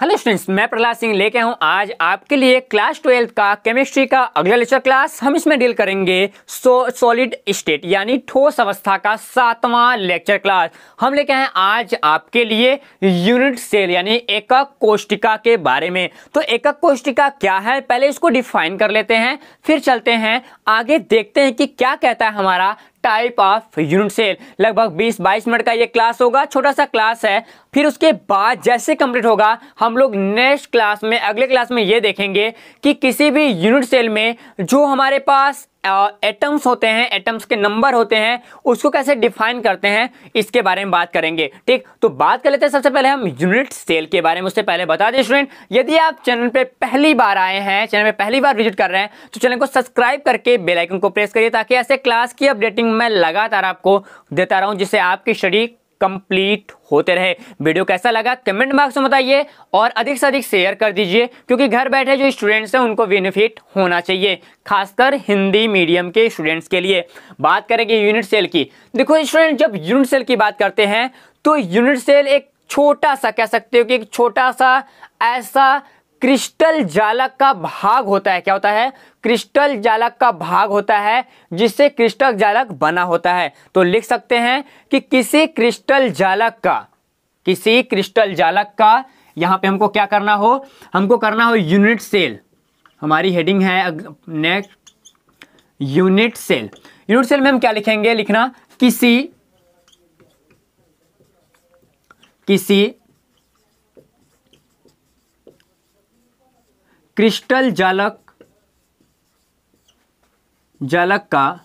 Hello students, मैं प्रहलाद सिंह लेके हूँ आज आपके लिए क्लास 12 का केमिस्ट्री का अगला लेक्चर क्लास। हम इसमें डील करेंगे सॉलिड स्टेट यानी ठोस अवस्था का 7वां लेक्चर क्लास। हम लेके आए आज आपके लिए यूनिट सेल यानी एकक कोशिका के बारे में। तो एकक कोशिका क्या है, पहले इसको डिफाइन कर लेते हैं, फिर चलते हैं आगे, देखते हैं कि क्या कहता है हमारा टाइप ऑफ यूनिट सेल। लगभग 20-22 मिनट का ये क्लास होगा, छोटा सा क्लास है। फिर उसके बाद जैसे कंप्लीट होगा हम लोग नेक्स्ट क्लास में, अगले क्लास में ये देखेंगे कि किसी भी यूनिट सेल में जो हमारे पास एटम्स होते हैं, एटम्स के नंबर होते हैं, उसको कैसे डिफाइन करते हैं, इसके बारे में बात करेंगे। ठीक, तो बात कर लेते हैं सबसे पहले हम यूनिट सेल के बारे में। उससे पहले बता दें स्टूडेंट, यदि आप चैनल पे पहली बार आए हैं, चैनल पे पहली बार विजिट कर रहे हैं, तो चैनल को सब्सक्राइब करके बेल आइकन को प्रेस करिए ताकि ऐसे क्लास की अपडेटिंग मैं लगातार आपको देता रहूं, जिससे आपकी स्टडी कंप्लीट होते रहे। वीडियो कैसा लगा कमेंट बॉक्स में बताइए और अधिक से अधिक शेयर कर दीजिए, क्योंकि घर बैठे जो स्टूडेंट्स हैं उनको बेनिफिट होना चाहिए, खासकर हिंदी मीडियम के स्टूडेंट्स के लिए। बात करेंगे यूनिट सेल की। देखो स्टूडेंट, जब यूनिट सेल की बात करते हैं तो यूनिट सेल एक छोटा सा, कह सकते हो कि एक छोटा सा ऐसा क्रिस्टल जालक का भाग होता है। क्या होता है? क्रिस्टल जालक का भाग होता है, जिससे क्रिस्टल जालक बना होता है। तो लिख सकते हैं कि किसी क्रिस्टल जालक का यहां पे हमको क्या करना हो, हमको करना हो यूनिट सेल। हमारी हेडिंग है next unit cell. Unit cell में हम क्या लिखेंगे, लिखना किसी क्रिस्टल जालक का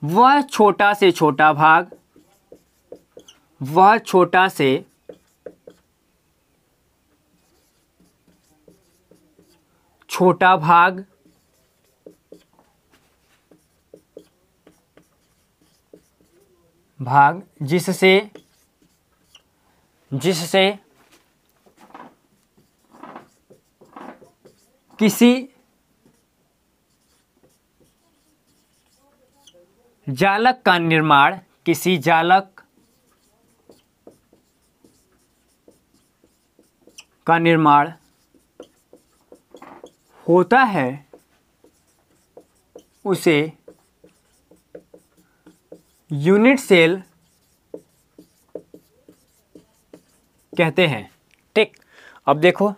वह छोटा से छोटा भाग, जिससे किसी जालक का निर्माण, किसी जालक का निर्माण होता है, उसे यूनिट सेल कहते हैं। ठीक, अब देखो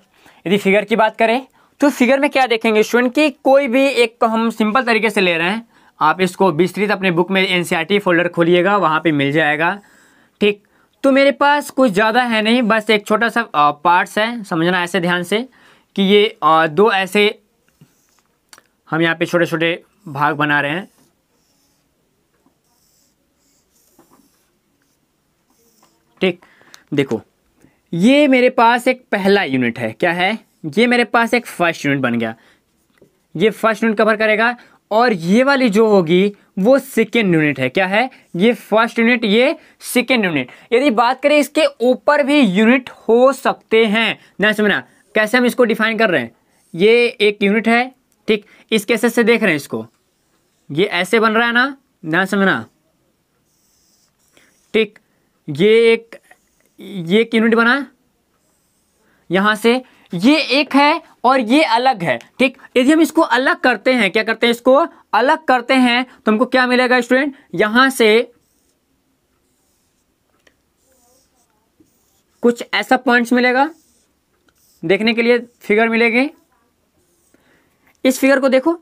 यदि फिगर की बात करें तो फिगर में क्या देखेंगे स्टूडेंट कि कोई भी एक, हम सिंपल तरीके से ले रहे हैं, आप इसको विस्तृत अपने बुक में एनसीईआरटी फोल्डर खोलिएगा, वहाँ पे मिल जाएगा। ठीक, तो मेरे पास कुछ ज़्यादा है नहीं, बस एक छोटा सा पार्ट्स है, समझना ऐसे ध्यान से कि ये दो ऐसे हम यहाँ पे छोटे छोटे भाग बना रहे हैं। ठीक, देखो ये मेरे पास एक पहला यूनिट है। क्या है? ये मेरे पास एक फर्स्ट यूनिट बन गया, ये फर्स्ट यूनिट कवर करेगा, और ये वाली जो होगी वो सेकेंड यूनिट है। क्या है? ये फर्स्ट यूनिट, ये सेकेंड यूनिट। यदि बात करें इसके ऊपर भी यूनिट हो सकते हैं, ना समझना कैसे हम इसको डिफाइन कर रहे हैं। ये एक यूनिट है, ठीक, इस कैसे से देख रहे हैं इसको, ये ऐसे बन रहा है ना समझना। ठीक, ये एक यूनिट बना, यहां से ये एक है और ये अलग है। ठीक, यदि हम इसको अलग करते हैं, क्या करते हैं, इसको अलग करते हैं, तो हमको क्या मिलेगा स्टूडेंट, यहां से कुछ ऐसा पॉइंट्स मिलेगा, देखने के लिए फिगर मिलेगी। इस फिगर को देखो,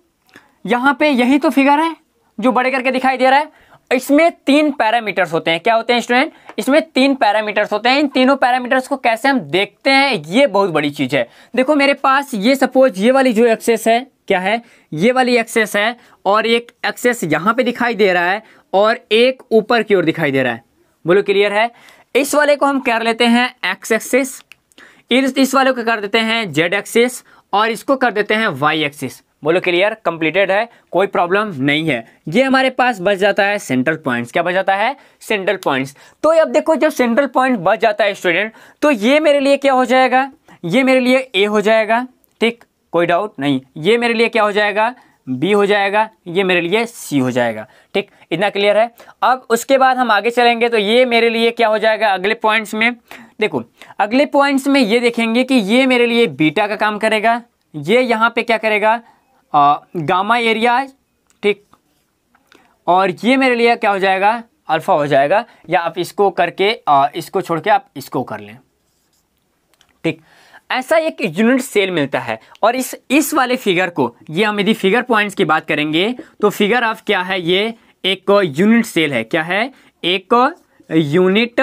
यहां पे यही तो फिगर है जो बड़े करके दिखाई दे रहा है। इसमें 3 पैरामीटर्स होते हैं। क्या होते हैं स्टूडेंट? इसमें 3 पैरामीटर्स होते हैं। इन तीनों पैरामीटर्स को कैसे हम देखते हैं, ये बहुत बड़ी चीज है। देखो मेरे पास ये सपोज ये वाली जो एक्सेस है, क्या है, ये वाली एक्सेस है, और एक एक्सेस यहां पे दिखाई दे रहा है और एक ऊपर की ओर दिखाई दे रहा है। बोलो क्लियर है? इस वाले को हम कर लेते हैं एक्स एक्सिस, इस वाले को कर देते हैं जेड एक्सिस, और इसको कर देते हैं वाई एक्सिस। बोलो क्लियर? कंप्लीटेड है, कोई प्रॉब्लम नहीं है। ये हमारे पास बच जाता है सेंट्रल पॉइंट्स। क्या बच जाता है? Central points. तो अब देखो, जब सेंट्रल पॉइंट बच जाता है स्टूडेंट, तो ये मेरे लिए क्या हो जाएगा, ये मेरे लिए ए हो जाएगा। ठीक, कोई डाउट नहीं। ये मेरे लिए क्या हो जाएगा, बी हो जाएगा, ये मेरे लिए सी हो जाएगा। ठीक, इतना क्लियर है। अब उसके बाद हम आगे चलेंगे तो ये मेरे लिए क्या हो जाएगा अगले पॉइंट्स में, देखो अगले पॉइंट्स में ये देखेंगे कि ये मेरे लिए बीटा का काम करेगा, ये यहाँ पे क्या करेगा गामा एरिया, ठीक, और ये मेरे लिए क्या हो जाएगा अल्फा हो जाएगा, या आप इसको करके इसको छोड़ के आप इसको कर लें, ठीक। ऐसा एक यूनिट सेल मिलता है। और इस वाले फिगर को, ये हम यदि फिगर पॉइंट्स की बात करेंगे तो फिगर ऑफ क्या है, ये एक यूनिट सेल है। क्या है? एक यूनिट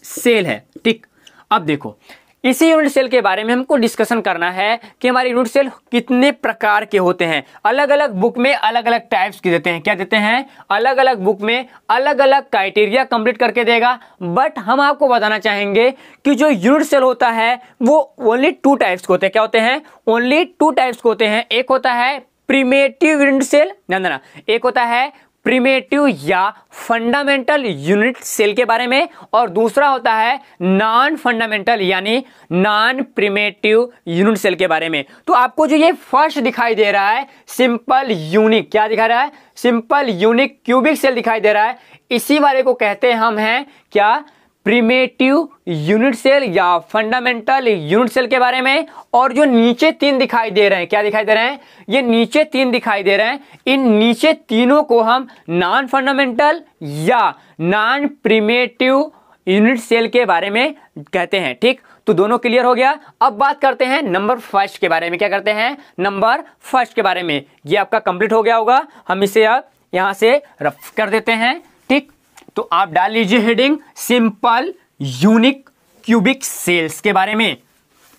सेल है, ठीक। अब देखो इसी यूनिट सेल के बारे में हमको डिस्कशन करना है कि हमारे यूनिट सेल कितने प्रकार के होते हैं। अलग अलग बुक में अलग अलग टाइप्स के देते हैं। क्या देते हैं? अलग अलग बुक में अलग अलग क्राइटेरिया कंप्लीट करके देगा। बट हम आपको बताना चाहेंगे कि जो यूनिट सेल होता है वो ओनली 2 टाइप्स के होते हैं। क्या होते हैं? ओनली 2 टाइप्स के होते हैं। एक होता है प्रिमेटिव यूनिट सेल, ना एक होता है प्रिमेटिव या फंडामेंटल यूनिट सेल के बारे में, और दूसरा होता है नॉन फंडामेंटल यानी नॉन प्रिमेटिव यूनिट सेल के बारे में। तो आपको जो ये फर्स्ट दिखाई दे रहा है सिंपल यूनिक, क्या दिखा रहा है? सिंपल यूनिक क्यूबिक सेल दिखाई दे रहा है। इसी वाले को कहते हैं हम हैं क्या? प्रिमेटिव यूनिट सेल या फंडामेंटल यूनिट सेल के बारे में। और जो नीचे 3 दिखाई दे रहे हैं, क्या दिखाई दे रहे हैं? ये नीचे 3 दिखाई दे रहे हैं, इन नीचे तीनों को हम नॉन फंडामेंटल या नॉन प्रिमेटिव यूनिट सेल के बारे में कहते हैं, ठीक। तो दोनों क्लियर हो गया। अब बात करते हैं नंबर फर्स्ट के बारे में। क्या करते हैं? नंबर फर्स्ट के बारे में। ये आपका कंप्लीट हो गया होगा, हम इसे अब यहां से रफ कर देते हैं, ठीक। तो आप डाल लीजिए heading simple unique cubic cells के बारे में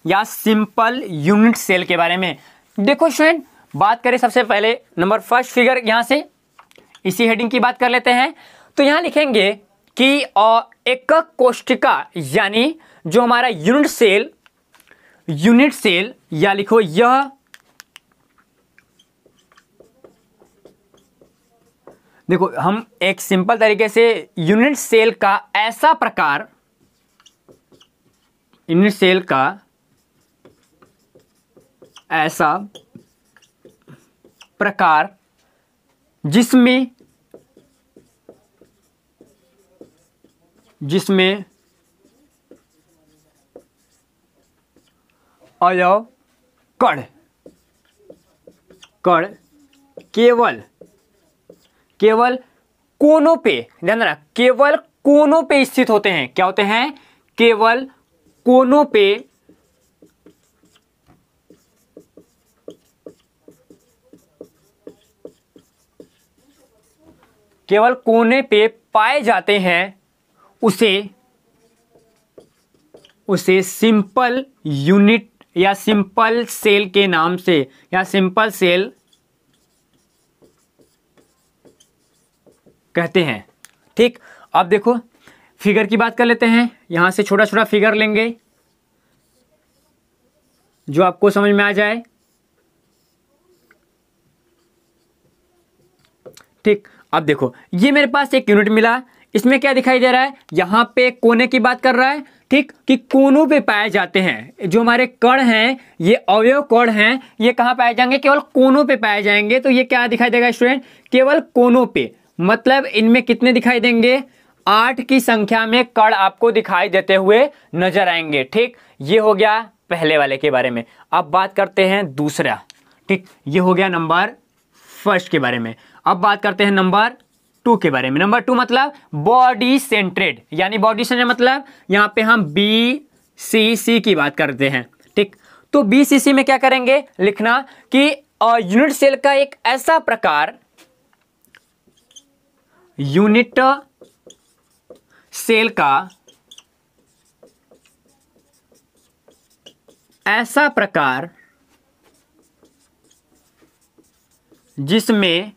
या सिंपल यूनिट सेल के बारे में। देखो स्टूडेंट, बात करें सबसे पहले नंबर फर्स्ट फिगर, यहां से इसी हेडिंग की बात कर लेते हैं। तो यहां लिखेंगे कि एकक कोष्ठिका यानी जो हमारा यूनिट सेल या लिखो यह देखो हम एक सिंपल तरीके से यूनिट सेल का ऐसा प्रकार, यूनिट सेल का ऐसा प्रकार जिसमें अवयव कण केवल कोनों पे, ध्यान देना, केवल कोनों पे स्थित होते हैं। क्या होते हैं? केवल कोनों पे केवल कोने पे पाए जाते हैं, उसे सिंपल यूनिट या सिंपल सेल के नाम से या सिंपल सेल कहते हैं, ठीक। अब देखो फिगर की बात कर लेते हैं। यहां से छोटा छोटा फिगर लेंगे जो आपको समझ में आ जाए, ठीक। अब देखो ये मेरे पास एक यूनिट मिला, इसमें क्या दिखाई दे रहा है? यहां पे कोने की बात कर रहा है, ठीक, कि कोनों पे पाए जाते हैं। जो हमारे कण हैं, ये अवयव कण हैं, ये कहां पाए जाएंगे? केवल कोनों पे पाए जाएंगे। तो ये क्या दिखाई देगा स्टूडेंट? केवल कोनों पे, मतलब इनमें कितने दिखाई देंगे? 8 की संख्या में कण आपको दिखाई देते हुए नजर आएंगे, ठीक। ये हो गया पहले वाले के बारे में। अब बात करते हैं दूसरा, ठीक। ये हो गया नंबर फर्स्ट के बारे में। अब बात करते हैं नंबर 2 के बारे में। नंबर 2 मतलब बॉडी सेंट्रेड, यानी बॉडी सेंट्रेड मतलब यहां पे हम BCC की बात करते हैं, ठीक। तो BCC में क्या करेंगे? लिखना कि यूनिट सेल का एक ऐसा प्रकार, यूनिट सेल का ऐसा प्रकार जिसमें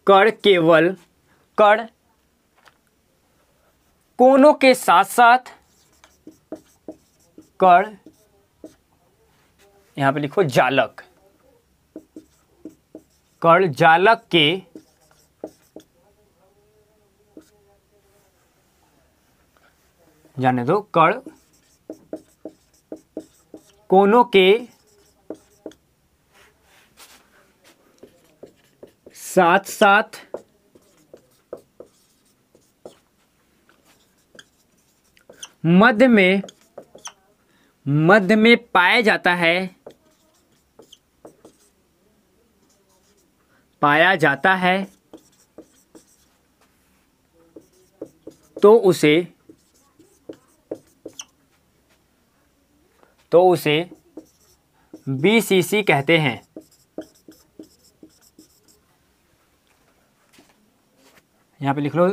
कण कोनों के साथ साथ कण, यहां पे लिखो जालक, कण जालक के जाने दो, कण कोनों के साथ साथ मध्य में पाया जाता है तो उसे BCC कहते हैं। यहां पे लिख लो,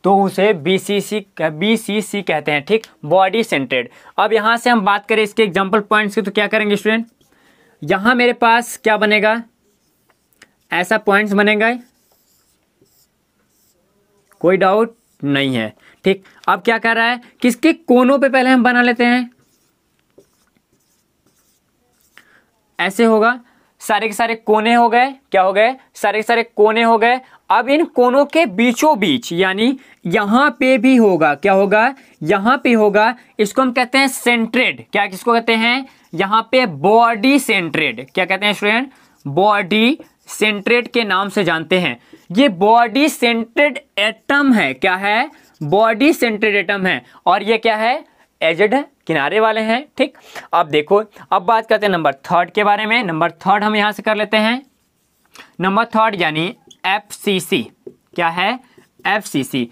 तो उसे BCC कहते हैं। ठीक, बॉडी सेंटर्ड। अब यहां से हम बात करें इसके एग्जांपल पॉइंट्स की, तो क्या करेंगे स्टूडेंट, यहां मेरे पास क्या बनेगा, ऐसा पॉइंट्स बनेगा, कोई डाउट नहीं है। ठीक, अब क्या कर रहा है, किसके कोनों पे पहले हम बना लेते हैं, ऐसे होगा, सारे के सारे कोने हो गए, क्या हो गए, सारे के सारे कोने हो गए। अब इन कोनों के बीचों बीच यानी यहां पे भी होगा, क्या होगा, यहां पे होगा, इसको हम कहते हैं सेंट्रेड। क्या किसको कहते हैं, यहां पे बॉडी सेंट्रेड, क्या कहते हैं स्टूडेंट, बॉडी सेंट्रेड के नाम से जानते हैं। ये बॉडी सेंट्रेड एटम है, क्या है, बॉडी सेंट्रेड एटम है, और ये क्या है, एजेड है, किनारे वाले हैं। ठीक, अब देखो, अब बात करते हैं नंबर थर्ड के बारे में। नंबर थर्ड हम यहां से कर लेते हैं, नंबर थर्ड यानी FCC। क्या है, FCC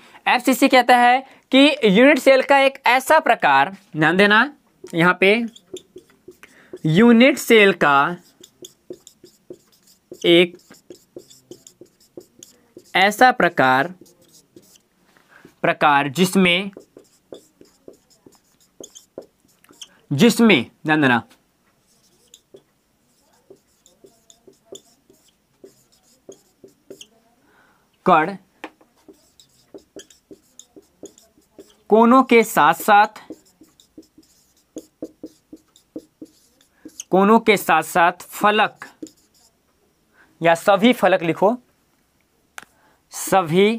कहता है कि यूनिट सेल का एक ऐसा प्रकार, ध्यान देना यहां पे, यूनिट सेल का एक ऐसा प्रकार जिसमें ध्यान देना, कण कोनों के साथ साथ फलक, या सभी फलक लिखो, सभी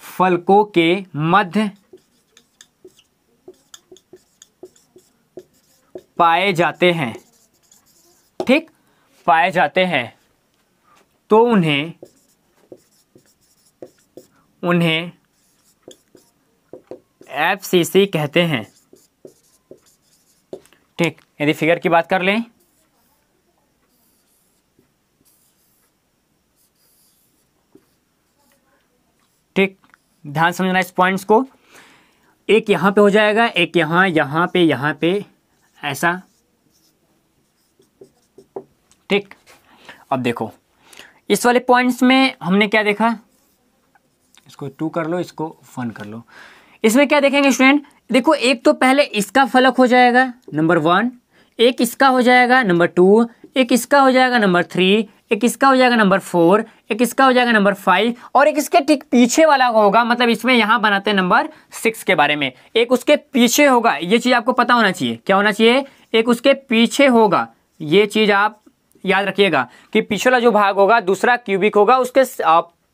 फलकों के मध्य पाए जाते हैं। ठीक, पाए जाते हैं, तो उन्हें FCC कहते हैं। ठीक, यदि फिगर की बात कर लें, ठीक, ध्यान समझना इस पॉइंट्स को, एक यहां पे हो जाएगा, एक यहां पे ऐसा। ठीक, अब देखो इस वाले पॉइंट्स में हमने क्या देखा, इसको 2 कर लो, इसको 1 कर लो। इसमें क्या देखेंगे स्टूडेंट, देखो एक तो पहले इसका फलक हो जाएगा नंबर 1, एक इसका हो जाएगा नंबर 2, एक इसका हो जाएगा नंबर 3, एक इसका हो जाएगा नंबर 4, एक इसका हो जाएगा नंबर 5, और एक इसके ठीक पीछे वाला होगा, मतलब इसमें यहां बनाते हैं नंबर 6 के बारे में, एक उसके पीछे होगा। ये चीज आपको पता होना चाहिए, क्या होना चाहिए, एक उसके पीछे होगा। ये चीज आप याद रखिएगा कि पीछे वाला जो भाग होगा दूसरा क्यूबिक होगा, उसके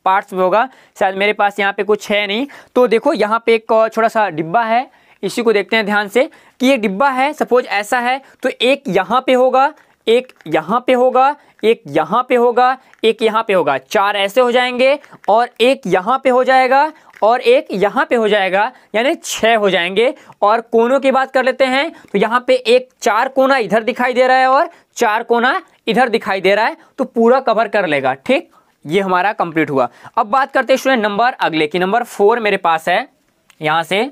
पार्ट्स में होगा। शायद मेरे पास यहाँ पे कुछ है नहीं, तो देखो यहाँ पे एक छोटा सा डिब्बा है, इसी को देखते हैं ध्यान से कि ये डिब्बा है, सपोज ऐसा है, तो एक यहाँ पे होगा, एक यहाँ पे होगा, एक यहाँ पे होगा, एक यहाँ पे होगा, 4 ऐसे हो जाएंगे, और एक यहाँ पे हो जाएगा, और एक यहाँ पे हो जाएगा, यानी 6 हो जाएंगे। और कोनों की बात कर लेते हैं, तो यहाँ पे एक 4 कोना इधर दिखाई दे रहा है और 4 कोना इधर दिखाई दे रहा है, तो पूरा कवर कर लेगा। ठीक, ये हमारा कंप्लीट हुआ। अब बात करते हैं स्टूडेंट नंबर अगले की, नंबर 4 मेरे पास है, यहां से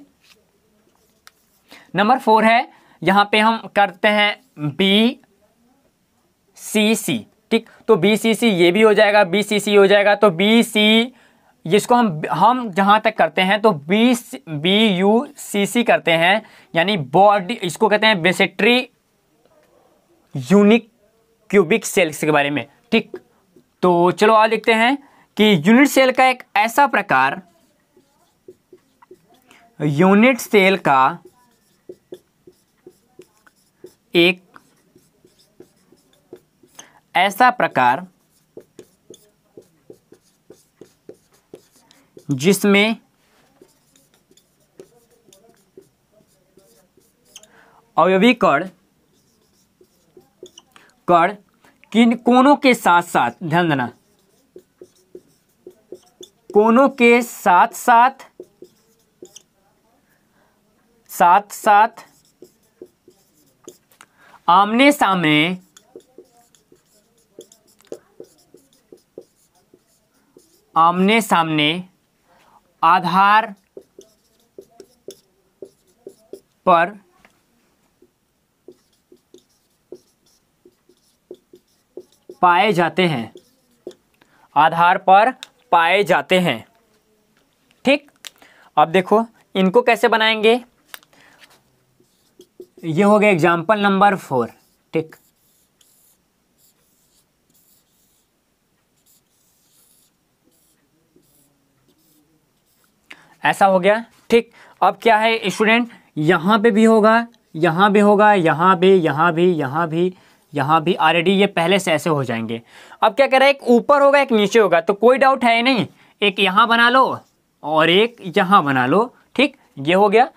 नंबर 4 है, यहां पे हम करते हैं BCC। ठीक, तो BCC ये भी हो जाएगा, BCC हो जाएगा, तो BC जिसको हम जहां तक करते हैं तो BUCC करते हैं, यानी बॉडी, इसको कहते हैं बेसेट्री यूनिक क्यूबिक सेल्स के बारे में। ठीक, तो चलो आज लिखते हैं कि यूनिट सेल का एक ऐसा प्रकार, यूनिट सेल का एक ऐसा प्रकार जिसमें अवयवी कण कण किन कोनों के साथ साथ, ध्यान देना, कोनों के साथ साथ आमने सामने आधार पर पाए जाते हैं, आधार पर पाए जाते हैं। ठीक, अब देखो इनको कैसे बनाएंगे। ये हो गया एग्जाम्पल नंबर 4। ठीक, ऐसा हो गया। ठीक, अब क्या है स्टूडेंट, यहां पे भी होगा, यहां भी होगा, यहां भी, यहां भी, यहां भी, यहां भी, ऑलरेडी ये पहले से ऐसे हो जाएंगे। अब क्या कह रहा है, एक ऊपर होगा एक नीचे होगा, तो कोई डाउट है नहीं, एक यहां बना लो और एक यहां बना लो। ठीक, ये हो गया।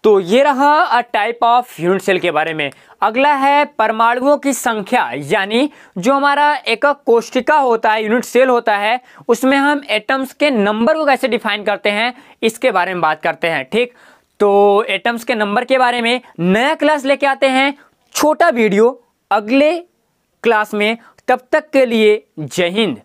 तो ये रहा a type of unit cell के बारे में। अगला है परमाणुओं की संख्या, यानी जो हमारा एक कोशिका होता है, यूनिट सेल होता है, उसमें हम एटम्स के नंबर को कैसे डिफाइन करते हैं, इसके बारे में बात करते हैं। ठीक, तो एटम्स के नंबर के बारे में नया क्लास लेके आते हैं, छोटा वीडियो अगले क्लास में। तब तक के लिए जय हिंद।